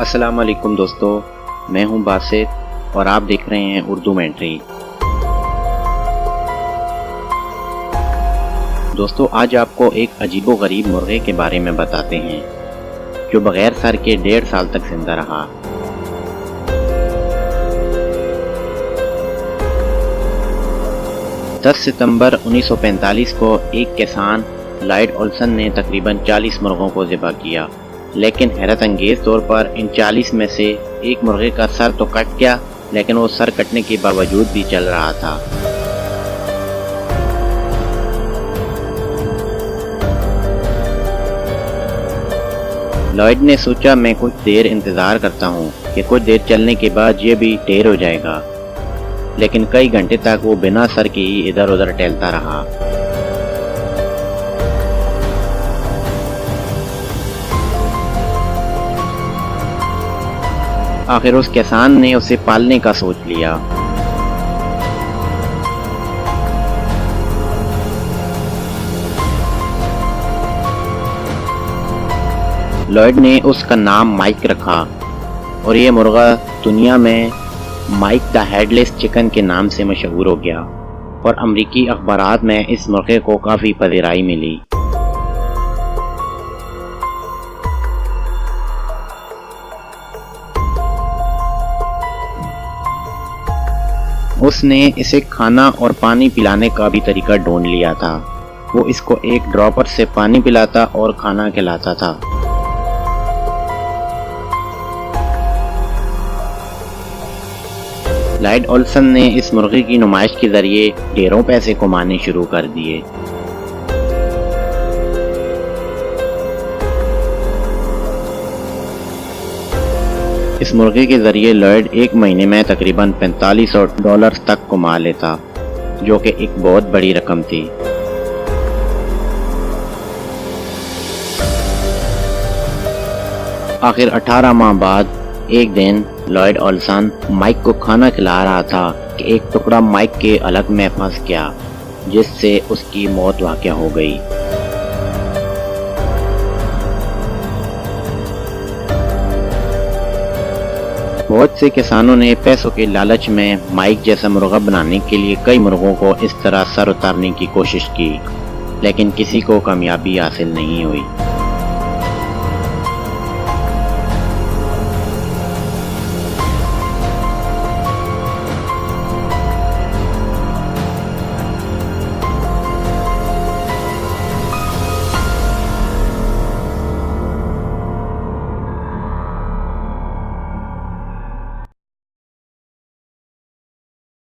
السلام علیکم دوستو، میں ہوں باسط اور آپ دیکھ رہے ہیں اردو مینٹری۔ دوستو آج آپ کو ایک عجیب و غریب مرغے کے بارے میں بتاتے ہیں جو بغیر سر کے 1.5 سال تک زندہ رہا۔ ستمبر 1945 کو ایک کسان لائڈ اولسن نے تقریباً 40 مرغوں کو ذبح کیا، لیکن حیرت انگیز طور پر ان 40 میں سے ایک مرغے کا سر تو کٹ گیا، لیکن وہ سر کٹنے کے باوجود بھی چل رہا تھا۔ لائڈ نے سوچا میں کچھ دیر انتظار کرتا ہوں کہ کچھ دیر چلنے کے بعد یہ بھی ڈھیر ہو جائے گا، لیکن کئی گھنٹے تک وہ بنا سر کے ہی ادھر ادھر ٹہلتا رہا۔ آخر اس کسان نے اسے پالنے کا سوچ لیا۔ لائڈ نے اس کا نام مائک رکھا اور یہ مرغا دنیا میں mic the had less chicken کے نام سے مشہور ہو گیا، اور امریکی اخبارات میں اس مرغے کو کافی پذیرائی ملی۔ اس نے اسے کھانا اور پانی پلانے کا بھی طریقہ ڈھونڈ لیا تھا۔ وہ اس کو ایک ڈراپر سے پانی پلاتا اور کھانا کھلاتا تھا۔ لائڈ اولسن نے اس مرغے کی نمائش کے ذریعے ڈھیروں پیسے کمانے شروع کر دیے۔ اس مرغے کے ذریعے لائڈ ایک مہینے میں تقریباً $4500 تک کما لیتا، جو کہ ایک بہت بڑی رقم تھی۔ آخر 18 ماہ بعد ایک دن لائڈ اولسن مائک کو کھانا کھلا رہا تھا کہ ایک ٹکڑا مائک کے الگ میں پھنس گیا، جس سے اس کی موت واقع ہو گئی۔ بہت سے کسانوں نے پیسوں کے لالچ میں مائک جیسا مرغا بنانے کے لیے کئی مرغوں کو اس طرح سر اتارنے کی کوشش کی، لیکن کسی کو کامیابی حاصل نہیں ہوئی۔